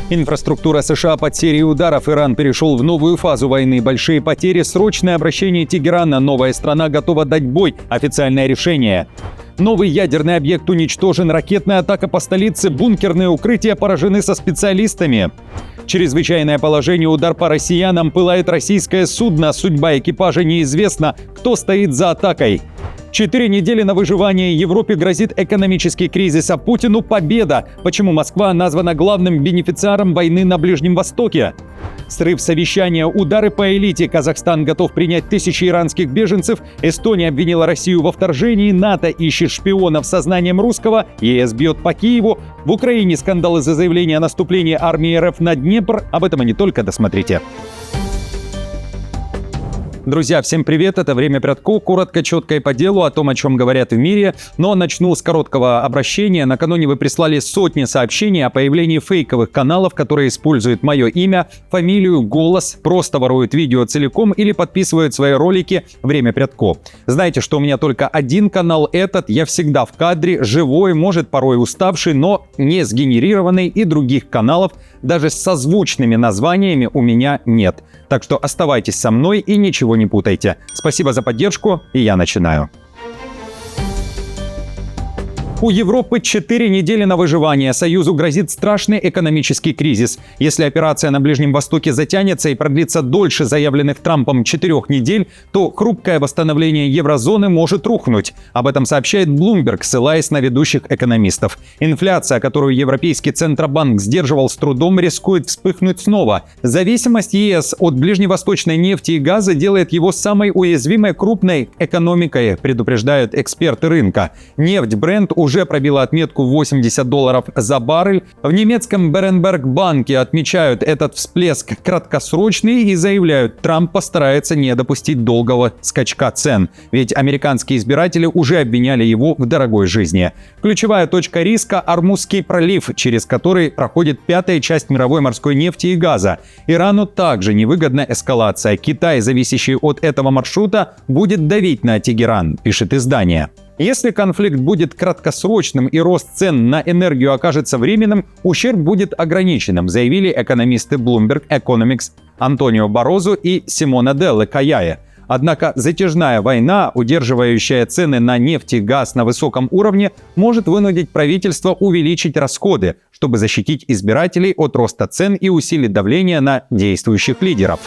Инфраструктура США под серией ударов. Иран перешел в новую фазу войны. Большие потери, срочное обращение Тегерана. Новая страна готова дать бой. Официальное решение. Новый ядерный объект уничтожен. Ракетная атака по столице. Бункерные укрытия поражены со специалистами. Чрезвычайное положение, удар по россиянам. Пылает российское судно. Судьба экипажа неизвестна. Кто стоит за атакой? 4 недели на выживание. Европе грозит экономический кризис, а Путину победа. Почему Москва названа главным бенефициаром войны на Ближнем Востоке? Срыв совещания, удары по элите. Казахстан готов принять тысячи иранских беженцев. Эстония обвинила Россию во вторжении. НАТО ищет шпионов с сознанием русского. ЕС бьет по Киеву. В Украине скандал из-за заявления о наступлении армии РФ на Днепр. Об этом и не только. Досмотрите. Друзья, всем привет, это «Время Прядко», коротко, четко и по делу о том, о чем говорят в мире. Но начну с короткого обращения. Накануне вы прислали сотни сообщений о появлении фейковых каналов, которые используют мое имя, фамилию, голос, просто воруют видео целиком или подписывают свои ролики «Время Прядко». Знаете, что у меня только один канал, этот, я всегда в кадре, живой, может порой уставший, но не сгенерированный, и других каналов, даже с созвучными названиями, у меня нет. Так что оставайтесь со мной и ничего не путайте. Спасибо за поддержку, и я начинаю. У Европы 4 недели на выживание. Союзу грозит страшный экономический кризис. Если операция на Ближнем Востоке затянется и продлится дольше заявленных Трампом 4 недель, то хрупкое восстановление еврозоны может рухнуть. Об этом сообщает Bloomberg, ссылаясь на ведущих экономистов. Инфляция, которую Европейский Центробанк сдерживал с трудом, рискует вспыхнуть снова. Зависимость ЕС от ближневосточной нефти и газа делает его самой уязвимой крупной экономикой, предупреждают эксперты рынка. Нефть Brent уже пробила отметку $80 за баррель. В немецком Berenberg банке отмечают этот всплеск краткосрочный и заявляют, Трамп постарается не допустить долгого скачка цен. Ведь американские избиратели уже обвиняли его в дорогой жизни. Ключевая точка риска – Ормузский пролив, через который проходит 5-я часть мировой морской нефти и газа. Ирану также невыгодна эскалация. Китай, зависящий от этого маршрута, будет давить на Тегеран, пишет издание. Если конфликт будет краткосрочным и рост цен на энергию окажется временным, ущерб будет ограниченным, заявили экономисты Bloomberg Economics Антонио Борозо и Симона Делле Каяе. Однако затяжная война, удерживающая цены на нефть и газ на высоком уровне, может вынудить правительство увеличить расходы, чтобы защитить избирателей от роста цен и усилить давление на действующих лидеров.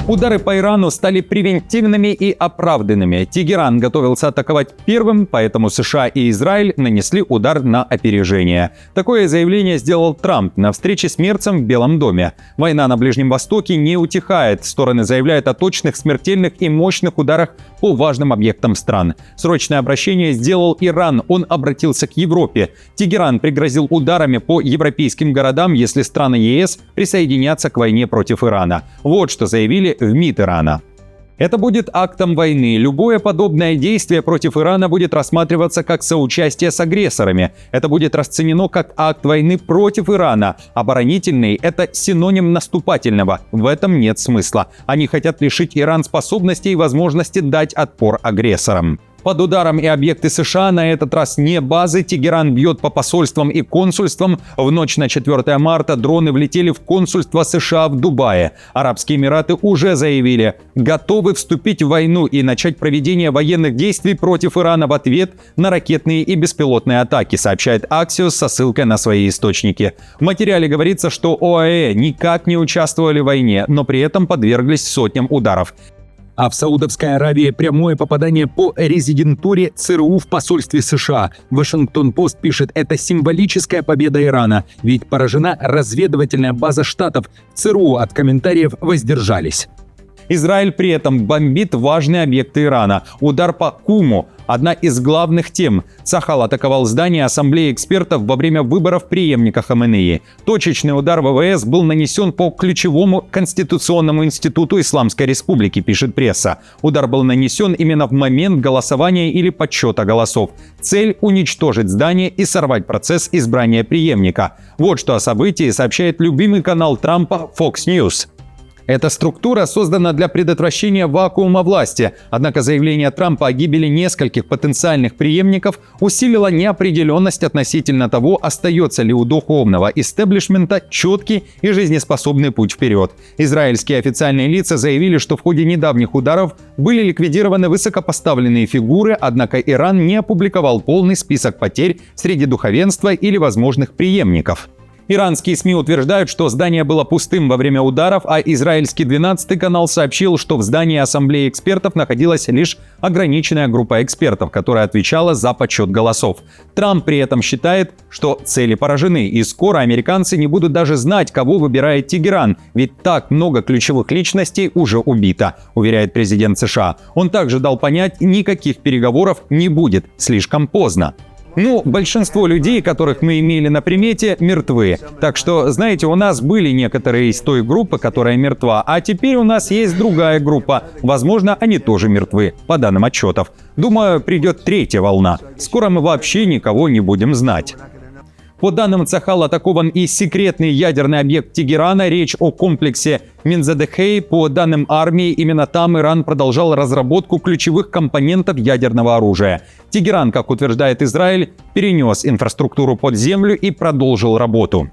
Удары по Ирану стали превентивными и оправданными. Тегеран готовился атаковать первым, поэтому США и Израиль нанесли удар на опережение. Такое заявление сделал Трамп на встрече с Мерцем в Белом доме. Война на Ближнем Востоке не утихает. Стороны заявляют о точных, смертельных и мощных ударах по важным объектам стран. Срочное обращение сделал Иран. Он обратился к Европе. Тегеран пригрозил ударами по европейским городам, если страны ЕС присоединятся к войне против Ирана. Вот что заявили в МИД Ирана. Это будет актом войны. Любое подобное действие против Ирана будет рассматриваться как соучастие с агрессорами. Это будет расценено как акт войны против Ирана. Оборонительный – это синоним наступательного. В этом нет смысла. Они хотят лишить Иран способностей и возможности дать отпор агрессорам. Под ударом и объекты США, на этот раз не базы. Тегеран бьет по посольствам и консульствам. В ночь на 4 марта дроны влетели в консульство США в Дубае. Арабские Эмираты уже заявили, готовы вступить в войну и начать проведение военных действий против Ирана в ответ на ракетные и беспилотные атаки, сообщает Axios со ссылкой на свои источники. В материале говорится, что ОАЭ никак не участвовали в войне, но при этом подверглись сотням ударов. А в Саудовской Аравии прямое попадание по резидентуре ЦРУ в посольстве США. Вашингтон-Пост пишет, это символическая победа Ирана, ведь поражена разведывательная база штатов. ЦРУ от комментариев воздержались. Израиль при этом бомбит важные объекты Ирана. Удар по Куму – одна из главных тем. Цахал атаковал здание Ассамблеи экспертов во время выборов преемника Хаменеи. Точечный удар ВВС был нанесен по ключевому Конституционному институту Исламской Республики, пишет пресса. Удар был нанесен именно в момент голосования или подсчета голосов. Цель – уничтожить здание и сорвать процесс избрания преемника. Вот что о событии сообщает любимый канал Трампа Fox News. Эта структура создана для предотвращения вакуума власти, однако заявление Трампа о гибели нескольких потенциальных преемников усилило неопределенность относительно того, остается ли у духовного истеблишмента четкий и жизнеспособный путь вперед. Израильские официальные лица заявили, что в ходе недавних ударов были ликвидированы высокопоставленные фигуры, однако Иран не опубликовал полный список потерь среди духовенства или возможных преемников. Иранские СМИ утверждают, что здание было пустым во время ударов, а израильский 12-й канал сообщил, что в здании Ассамблеи экспертов находилась лишь ограниченная группа экспертов, которая отвечала за подсчет голосов. Трамп при этом считает, что цели поражены, и скоро американцы не будут даже знать, кого выбирает Тегеран, ведь так много ключевых личностей уже убито, уверяет президент США. Он также дал понять, никаких переговоров не будет, слишком поздно. Большинство людей, которых мы имели на примете, мертвы. Так что, знаете, у нас были некоторые из той группы, которая мертва, а теперь у нас есть другая группа. Возможно, они тоже мертвы, по данным отчетов. Думаю, придет третья волна. Скоро мы вообще никого не будем знать. По данным Цахал, атакован и секретный ядерный объект Тегерана. Речь о комплексе Минзадехей. По данным армии, именно там Иран продолжал разработку ключевых компонентов ядерного оружия. Тегеран, как утверждает Израиль, перенес инфраструктуру под землю и продолжил работу.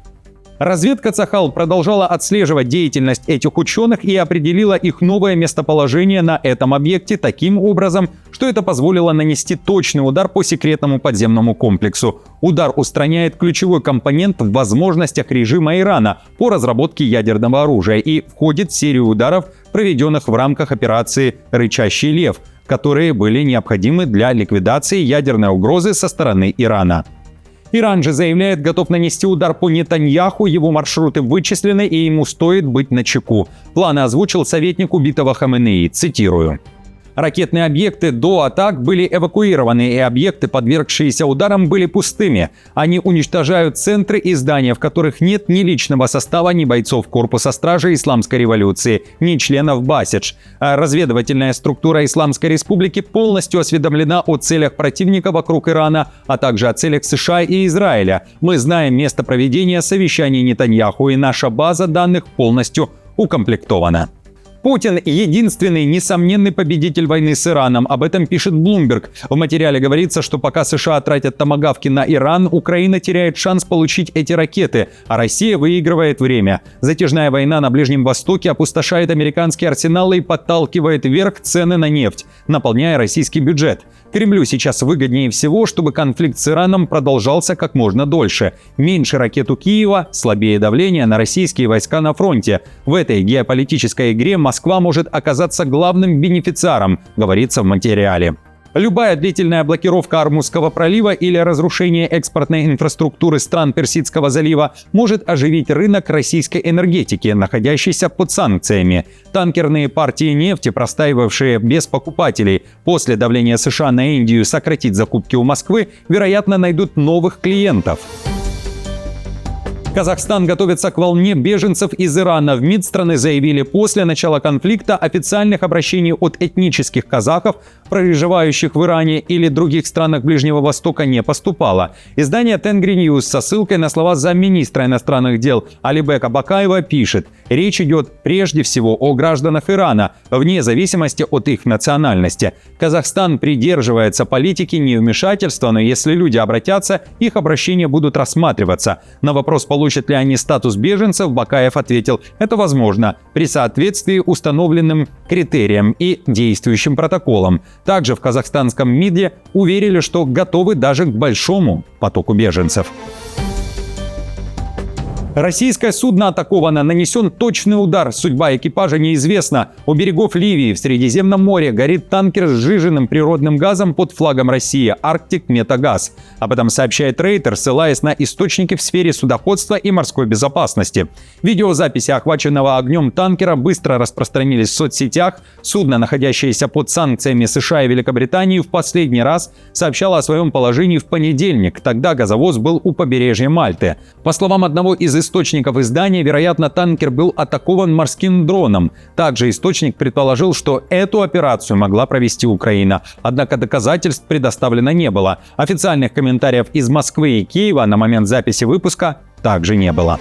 Разведка Цахал продолжала отслеживать деятельность этих ученых и определила их новое местоположение на этом объекте таким образом, что это позволило нанести точный удар по секретному подземному комплексу. Удар устраняет ключевой компонент в возможностях режима Ирана по разработке ядерного оружия и входит в серию ударов, проведенных в рамках операции «Рычащий лев», которые были необходимы для ликвидации ядерной угрозы со стороны Ирана. Иран же заявляет, готов нанести удар по Нетаньяху, его маршруты вычислены и ему стоит быть начеку. Планы озвучил советник убитого Хаменеи, цитирую. Ракетные объекты до атак были эвакуированы, и объекты, подвергшиеся ударам, были пустыми. Они уничтожают центры и здания, в которых нет ни личного состава, ни бойцов корпуса стражи Исламской революции, ни членов Басидж. А разведывательная структура Исламской республики полностью осведомлена о целях противника вокруг Ирана, а также о целях США и Израиля. Мы знаем место проведения совещаний Нетаньяху, и наша база данных полностью укомплектована. Путин – единственный несомненный победитель войны с Ираном. Об этом пишет Bloomberg. В материале говорится, что пока США тратят томагавки на Иран, Украина теряет шанс получить эти ракеты, а Россия выигрывает время. Затяжная война на Ближнем Востоке опустошает американские арсеналы и подталкивает вверх цены на нефть, наполняя российский бюджет. Кремлю сейчас выгоднее всего, чтобы конфликт с Ираном продолжался как можно дольше. Меньше ракет у Киева, слабее давление на российские войска на фронте. В этой геополитической игре Москва может оказаться главным бенефициаром, говорится в материале. Любая длительная блокировка Ормузского пролива или разрушение экспортной инфраструктуры стран Персидского залива может оживить рынок российской энергетики, находящийся под санкциями. Танкерные партии нефти, простаивавшие без покупателей после давления США на Индию сократить закупки у Москвы, вероятно, найдут новых клиентов. Казахстан готовится к волне беженцев из Ирана. В МИД страны заявили, после начала конфликта официальных обращений от этнических казахов, проживающих в Иране или других странах Ближнего Востока, не поступало. Издание Тенгри Ньюс со ссылкой на слова замминистра иностранных дел Алибека Бакаева пишет: речь идет прежде всего о гражданах Ирана, вне зависимости от их национальности. Казахстан придерживается политики невмешательства, но если люди обратятся, их обращения будут рассматриваться. На вопрос, получат ли они статус беженцев, Бакаев ответил: это возможно при соответствии установленным критериям и действующим протоколам. Также в казахстанском МИДе уверили, что готовы даже к большому потоку беженцев. Российское судно атаковано, нанесен точный удар, судьба экипажа неизвестна. У берегов Ливии в Средиземном море горит танкер с сжиженным природным газом под флагом России Arctic Метагаз. Об этом сообщает Рейтер, ссылаясь на источники в сфере судоходства и морской безопасности. Видеозаписи охваченного огнем танкера быстро распространились в соцсетях. Судно, находящееся под санкциями США и Великобритании, в последний раз сообщало о своем положении в понедельник. Тогда газовоз был у побережья Мальты. По словам одного из источников издания, вероятно, танкер был атакован морским дроном. Также источник предположил, что эту операцию могла провести Украина. Однако доказательств предоставлено не было. Официальных комментариев из Москвы и Киева на момент записи выпуска также не было.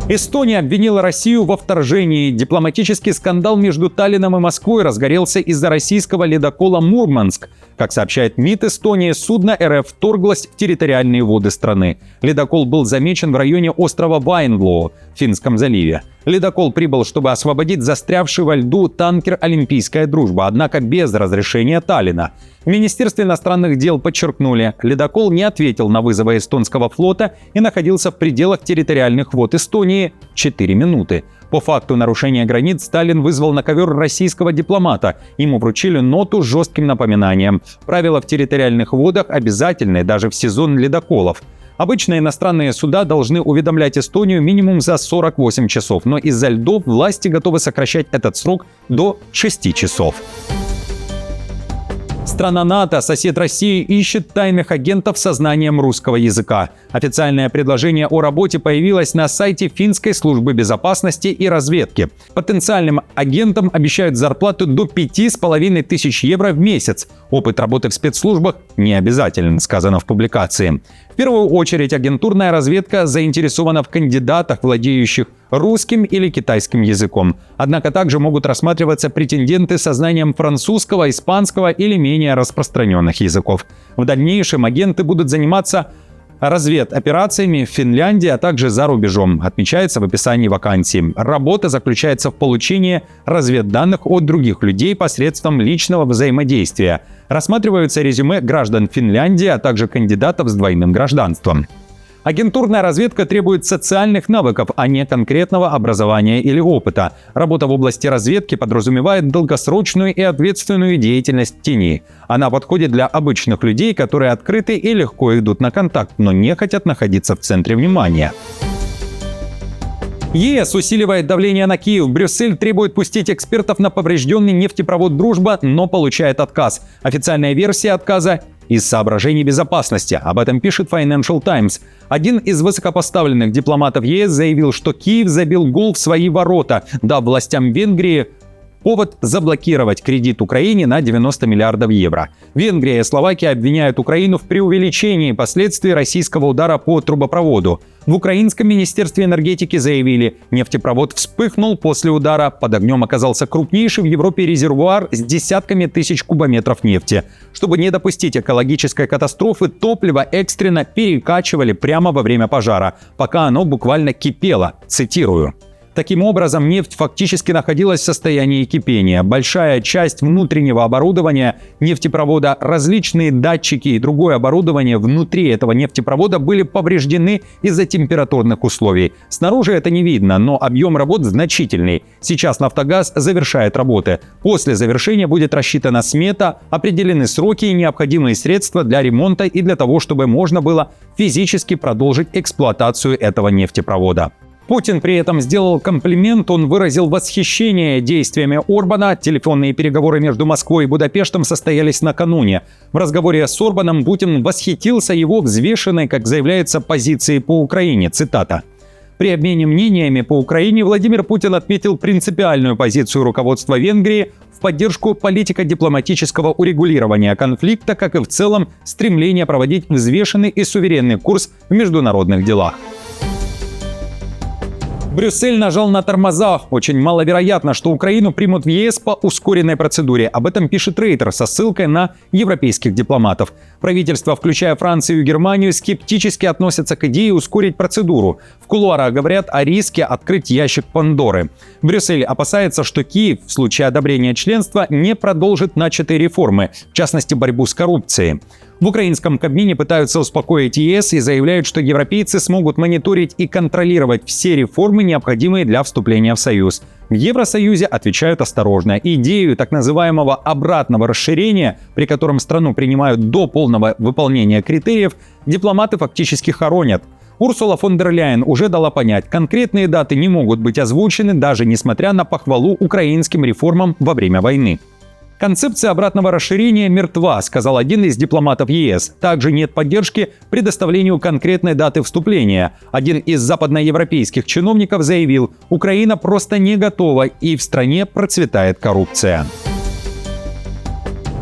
Эстония обвинила Россию во вторжении. Дипломатический скандал между Таллином и Москвой разгорелся из-за российского ледокола «Мурманск». Как сообщает МИД Эстонии, судно РФ вторглось в территориальные воды страны. Ледокол был замечен в районе острова Вайнлоо в Финском заливе. Ледокол прибыл, чтобы освободить застрявший во льду танкер «Олимпийская дружба», однако без разрешения Таллина. В Министерстве иностранных дел подчеркнули, ледокол не ответил на вызовы эстонского флота и находился в пределах территориальных вод Эстонии 4 минуты. По факту нарушения границ Сталин вызвал на ковер российского дипломата. Ему вручили ноту с жестким напоминанием. Правила в территориальных водах обязательны даже в сезон ледоколов. Обычно иностранные суда должны уведомлять Эстонию минимум за 48 часов, но из-за льдов власти готовы сокращать этот срок до 6 часов. Страна НАТО, сосед России, ищет тайных агентов со знанием русского языка. Официальное предложение о работе появилось на сайте Финской службы безопасности и разведки. Потенциальным агентам обещают зарплату до 5500 евро в месяц. Опыт работы в спецслужбах не обязателен, сказано в публикации. В первую очередь агентурная разведка заинтересована в кандидатах, владеющих русским или китайским языком. Однако также могут рассматриваться претенденты со знанием французского, испанского или менее распространенных языков. В дальнейшем агенты будут заниматься разведоперациями в Финляндии, а также за рубежом, отмечается в описании вакансии. Работа заключается в получении разведданных от других людей посредством личного взаимодействия. Рассматриваются резюме граждан Финляндии, а также кандидатов с двойным гражданством. Агентурная разведка требует социальных навыков, а не конкретного образования или опыта. Работа в области разведки подразумевает долгосрочную и ответственную деятельность в тени. Она подходит для обычных людей, которые открыты и легко идут на контакт, но не хотят находиться в центре внимания. ЕС усиливает давление на Киев. Брюссель требует пустить экспертов на поврежденный нефтепровод «Дружба», но получает отказ. Официальная версия отказа – из соображений безопасности. Об этом пишет Financial Times. Один из высокопоставленных дипломатов ЕС заявил, что Киев забил гол в свои ворота, дав властям Венгрии повод заблокировать кредит Украине на 90 миллиардов евро. Венгрия и Словакия обвиняют Украину в преувеличении последствий российского удара по трубопроводу. В украинском министерстве энергетики заявили, нефтепровод вспыхнул после удара, под огнем оказался крупнейший в Европе резервуар с десятками тысяч кубометров нефти. Чтобы не допустить экологической катастрофы, топливо экстренно перекачивали прямо во время пожара, пока оно буквально кипело, цитирую. Таким образом, нефть фактически находилась в состоянии кипения. Большая часть внутреннего оборудования нефтепровода, различные датчики и другое оборудование внутри этого нефтепровода были повреждены из-за температурных условий. Снаружи это не видно, но объем работ значительный. Сейчас «Нафтогаз» завершает работы. После завершения будет рассчитана смета, определены сроки и необходимые средства для ремонта и для того, чтобы можно было физически продолжить эксплуатацию этого нефтепровода. Путин при этом сделал комплимент, он выразил восхищение действиями Орбана. Телефонные переговоры между Москвой и Будапештом состоялись накануне. В разговоре с Орбаном Путин восхитился его взвешенной, как заявляется, позицией по Украине. Цитата. При обмене мнениями по Украине Владимир Путин отметил принципиальную позицию руководства Венгрии в поддержку политико-дипломатического урегулирования конфликта, как и в целом стремление проводить взвешенный и суверенный курс в международных делах. Брюссель нажал на тормоза. Очень маловероятно, что Украину примут в ЕС по ускоренной процедуре. Об этом пишет Рейтер со ссылкой на европейских дипломатов. Правительства, включая Францию и Германию, скептически относятся к идее ускорить процедуру. В кулуарах говорят о риске открыть ящик Пандоры. Брюссель опасается, что Киев в случае одобрения членства не продолжит начатые реформы, в частности борьбу с коррупцией. В украинском Кабмине пытаются успокоить ЕС и заявляют, что европейцы смогут мониторить и контролировать все реформы, необходимые для вступления в Союз. В Евросоюзе отвечают осторожно. Идею так называемого обратного расширения, при котором страну принимают до полного выполнения критериев, дипломаты фактически хоронят. Урсула фон дер Ляйен уже дала понять, конкретные даты не могут быть озвучены, даже несмотря на похвалу украинским реформам во время войны. Концепция обратного расширения мертва, сказал один из дипломатов ЕС. Также нет поддержки предоставлению конкретной даты вступления. Один из западноевропейских чиновников заявил, Украина просто не готова и в стране процветает коррупция.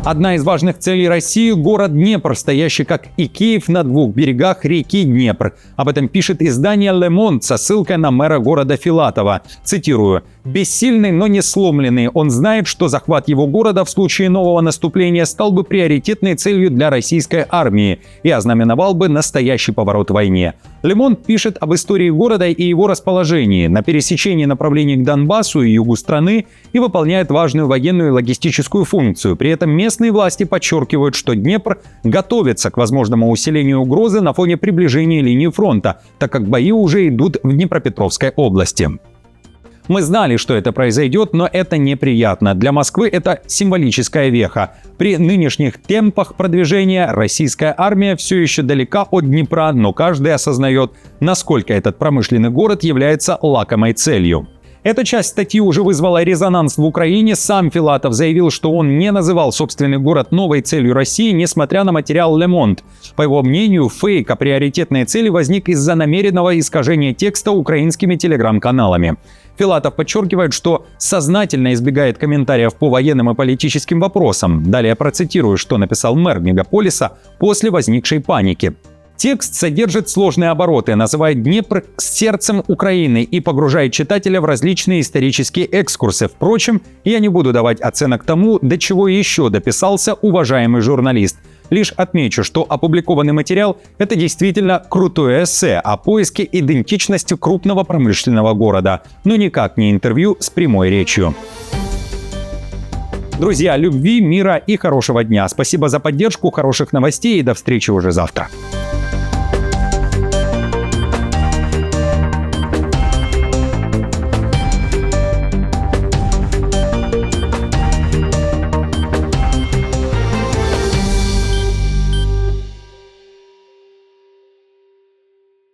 Одна из важных целей России – город Днепр, стоящий, как и Киев, на двух берегах реки Днепр. Об этом пишет издание «Le Monde» со ссылкой на мэра города Филатова. Цитирую. «Бессильный, но не сломленный, он знает, что захват его города в случае нового наступления стал бы приоритетной целью для российской армии и ознаменовал бы настоящий поворот в войне». «Le Monde» пишет об истории города и его расположении на пересечении направлений к Донбассу и югу страны и выполняет важную военную и логистическую функцию. При этом местные власти подчеркивают, что Днепр готовится к возможному усилению угрозы на фоне приближения линии фронта, так как бои уже идут в Днепропетровской области. Мы знали, что это произойдет, но это неприятно. Для Москвы это символическая веха. При нынешних темпах продвижения российская армия все еще далека от Днепра, но каждый осознает, насколько этот промышленный город является лакомой целью. Эта часть статьи уже вызвала резонанс в Украине. Сам Филатов заявил, что он не называл собственный город новой целью России, несмотря на материал «Le Monde». По его мнению, фейк о приоритетной цели возник из-за намеренного искажения текста украинскими телеграм-каналами. Филатов подчеркивает, что сознательно избегает комментариев по военным и политическим вопросам. Далее процитирую, что написал мэр мегаполиса после возникшей паники. Текст содержит сложные обороты, называет Днепр сердцем Украины и погружает читателя в различные исторические экскурсы. Впрочем, я не буду давать оценок тому, до чего еще дописался уважаемый журналист. Лишь отмечу, что опубликованный материал – это действительно крутое эссе о поиске идентичности крупного промышленного города, но никак не интервью с прямой речью. Друзья, любви, мира и хорошего дня. Спасибо за поддержку, хороших новостей и до встречи уже завтра.